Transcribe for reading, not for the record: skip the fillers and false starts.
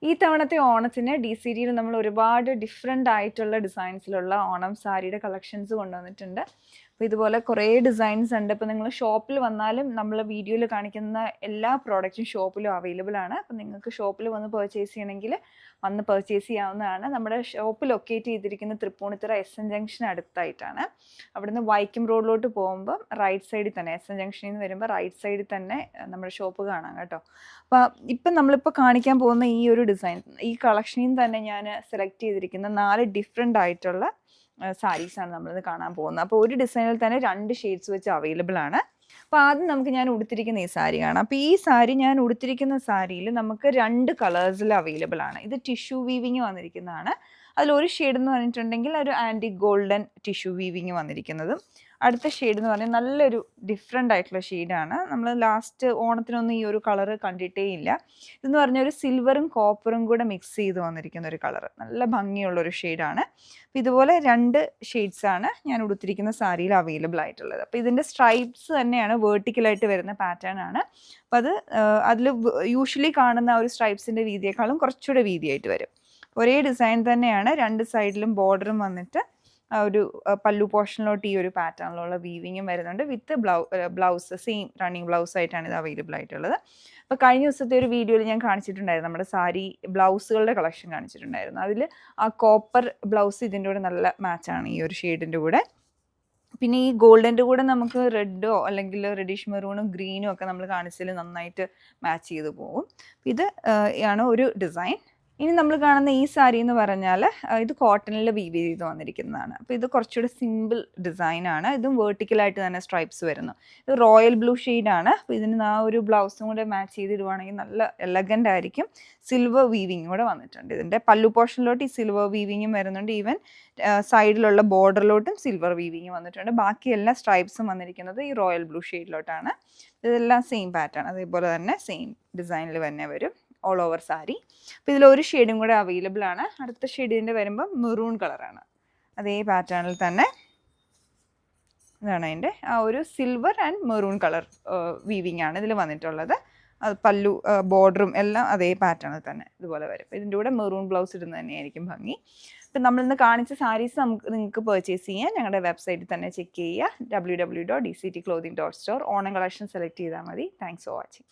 ഈ തവണത്തെ ഓണത്തിന് DCTയിൽ നമ്മൾ ഒരുപാട് ഡിഫറെൻ്റ് ആയിട്ടുള്ള ഡിസൈൻസിലുള്ള ഓണം സാരിയുടെ കളക്ഷൻസ് കൊണ്ടുവന്നിട്ടുണ്ട്. അപ്പോൾ ഇതുപോലെ കുറേ ഡിസൈൻസ് ഉണ്ട്. ഇപ്പോൾ നിങ്ങൾ ഷോപ്പിൽ വന്നാലും നമ്മൾ വീഡിയോയിൽ കാണിക്കുന്ന എല്ലാ പ്രോഡക്റ്റും ഷോപ്പിലും അവൈലബിൾ ആണ്. അപ്പോൾ നിങ്ങൾക്ക് ഷോപ്പിൽ വന്ന് പർച്ചേസ് ചെയ്യണമെങ്കിൽ വന്ന് പർച്ചേസ് ചെയ്യാവുന്നതാണ്. നമ്മുടെ ഷോപ്പ് ലൊക്കേറ്റ് ചെയ്തിരിക്കുന്ന തൃപ്പൂണിത്തുറ SN ജംഗ്ഷൻ അടുത്തായിട്ടാണ്. അവിടുന്ന് വൈക്കം റോഡിലോട്ട് പോകുമ്പോൾ റൈറ്റ് സൈഡിൽ തന്നെ, SN ജംഗ്ഷനിൽ നിന്ന് വരുമ്പോൾ റൈറ്റ് സൈഡിൽ തന്നെ നമ്മുടെ ഷോപ്പ് കാണാം കേട്ടോ. അപ്പോൾ ഇപ്പം നമ്മളിപ്പോൾ കാണിക്കാൻ പോകുന്ന ഈ ഒരു ഡിസൈൻ, ഈ കളക്ഷനിൽ നിന്ന് തന്നെ ഞാൻ സെലക്ട് ചെയ്തിരിക്കുന്ന 4 ഡിഫറെൻ്റ് ആയിട്ടുള്ള സാരീസാണ് നമ്മളിത് കാണാൻ പോകുന്നത്. അപ്പോൾ ഒരു ഡിസൈനിൽ തന്നെ 2 ഷെയ്ഡ്സ് വെച്ച് അവൈലബിൾ ആണ്. അപ്പോൾ ആദ്യം നമുക്ക് ഞാൻ ഉടുത്തിരിക്കുന്ന ഈ സാരി കാണാം. അപ്പോൾ ഈ സാരി ഞാൻ ഉടുത്തിരിക്കുന്ന സാരിയിൽ നമുക്ക് 2 കളേഴ്സിൽ അവൈലബിൾ ആണ്. ഇത് ടിഷ്യൂ വീവിങ് വന്നിരിക്കുന്നതാണ്. അതിലൊരു ഷെയ്ഡ് എന്ന് പറഞ്ഞിട്ടുണ്ടെങ്കിൽ ഒരു ആൻറ്റി ഗോൾഡൻ ടിഷ്യൂ വീവിങ് വന്നിരിക്കുന്നതും, അടുത്ത ഷെയ്ഡ് എന്ന് പറഞ്ഞാൽ നല്ലൊരു ഡിഫറെൻ്റ് ആയിട്ടുള്ള ഷെയ്ഡാണ്. നമ്മൾ ലാസ്റ്റ് ഓണത്തിനൊന്നും ഈ ഒരു കളറ് കണ്ടിട്ടേ ഇല്ല. ഇതെന്ന് പറഞ്ഞാൽ ഒരു സിൽവറും കോപ്പറും കൂടെ മിക്സ് ചെയ്ത് വന്നിരിക്കുന്ന ഒരു കളറ്, നല്ല ഭംഗിയുള്ളൊരു ഷെയ്ഡാണ്. അപ്പോൾ ഇതുപോലെ 2 ഷെയ്ഡ്സാണ് ഞാൻ ഉടുത്തിരിക്കുന്ന സാരിയിൽ അവൈലബിൾ ആയിട്ടുള്ളത്. അപ്പോൾ ഇതിൻ്റെ സ്ട്രൈപ്സ് തന്നെയാണ് വേർട്ടിക്കലായിട്ട് വരുന്ന പാറ്റേൺ ആണ്. അപ്പോൾ അതിൽ യൂഷ്വലി കാണുന്ന ഒരു സ്ട്രൈപ്സിൻ്റെ വീതിയേക്കാളും കുറച്ചുകൂടെ വീതിയായിട്ട് വരും. ഒരേ ഡിസൈൻ തന്നെയാണ്, 2 സൈഡിലും ബോർഡറും വന്നിട്ട് ഒരു പല്ലു പോർഷനിലോട്ട് ഈ ഒരു പാറ്റേണിലുള്ള വീവിങ്ങും വരുന്നുണ്ട്. With blouse same running blouse ആയിട്ടാണ് ഇത് അവൈലബിൾ ആയിട്ടുള്ളത്. അപ്പോൾ കഴിഞ്ഞ ദിവസത്തെ ഒരു വീഡിയോയിൽ ഞാൻ കാണിച്ചിട്ടുണ്ടായിരുന്നു, നമ്മുടെ സാരി ബ്ലൗസുകളുടെ കളക്ഷൻ കാണിച്ചിട്ടുണ്ടായിരുന്നു. അതിൽ ആ കോപ്പർ ബ്ലൗസ് ഇതിൻ്റെ കൂടെ നല്ല മാച്ചാണ് ഈ ഒരു ഷെയ്ഡിൻ്റെ കൂടെ. പിന്നെ ഈ ഗോൾഡൻ്റെ കൂടെ നമുക്ക് റെഡോ അല്ലെങ്കിൽ റെഡിഷ് മെറൂണും ഗ്രീനും ഒക്കെ നമ്മൾ കാണിച്ചതിൽ നന്നായിട്ട് മാച്ച് ചെയ്ത് പോകും. ഇത് ആണ് ഒരു ഡിസൈൻ. ഇനി നമ്മൾ കാണുന്ന ഈ സാരി എന്ന് പറഞ്ഞാൽ ഇത് കോട്ടണിൽ വീവ് ചെയ്ത് വന്നിരിക്കുന്നതാണ്. അപ്പോൾ ഇത് കുറച്ചുകൂടെ സിമ്പിൾ ഡിസൈനാണ്. ഇതും വേർട്ടിക്കലായിട്ട് തന്നെ സ്ട്രൈപ്സ് വരുന്നു. ഇത് റോയൽ ബ്ലൂ ഷെയ്ഡാണ്. അപ്പോൾ ഇതിന് ആ ഒരു ബ്ലൗസും കൂടെ മാച്ച് ചെയ്തിടുവാണെങ്കിൽ നല്ല എലഗൻ്റ് ആയിരിക്കും. സിൽവർ വീവിങ് കൂടെ വന്നിട്ടുണ്ട്. ഇതിൻ്റെ പല്ലു പോർഷനിലോട്ട് ഈ സിൽവർ വീവിങ്ങും വരുന്നുണ്ട്. ഈവൻ സൈഡിലുള്ള ബോർഡറിലോട്ടും സിൽവർ വീവിങ് വന്നിട്ടുണ്ട്. ബാക്കി എല്ലാ സ്ട്രൈപ്സും വന്നിരിക്കുന്നത് ഈ റോയൽ ബ്ലൂ ഷെയ്ഡിലോട്ടാണ്. ഇതെല്ലാം സെയിം പാറ്റേൺ, അതേപോലെ തന്നെ സെയിം ഡിസൈനിൽ തന്നെ വരും ഓൾ ഓവർ സാരി. അപ്പോൾ ഇതിലൊരു ഷെയ്ഡും കൂടെ അവൈലബിൾ ആണ്. അടുത്ത ഷെയ്ഡിൻ്റെ വരുമ്പോൾ മെറൂൺ കളറാണ്. അതേ പാറ്റേണിൽ തന്നെ ഇതാണ് അതിൻ്റെ ആ ഒരു silver and maroon colour weaving ആണ് ഇതിൽ വന്നിട്ടുള്ളത്. അത് പല്ലു ബോർഡറും എല്ലാം അതേ പാറ്റേണിൽ തന്നെ ഇതുപോലെ വരും. ഇതിൻ്റെ കൂടെ മെറൂൺ ബ്ലൗസ് ഇടുന്നത് തന്നെയായിരിക്കും ഭംഗി. ഇപ്പം നമ്മളിന്ന് കാണിച്ച സാരീസ് നിങ്ങൾക്ക് പർച്ചേസ് ചെയ്യാൻ ഞങ്ങളുടെ വെബ്സൈറ്റിൽ തന്നെ ചെക്ക് ചെയ്യുക, www.dctclothing.store. ഓണം കളക്ഷൻ സെലക്ട് ചെയ്താൽ മതി. Thanks for watching.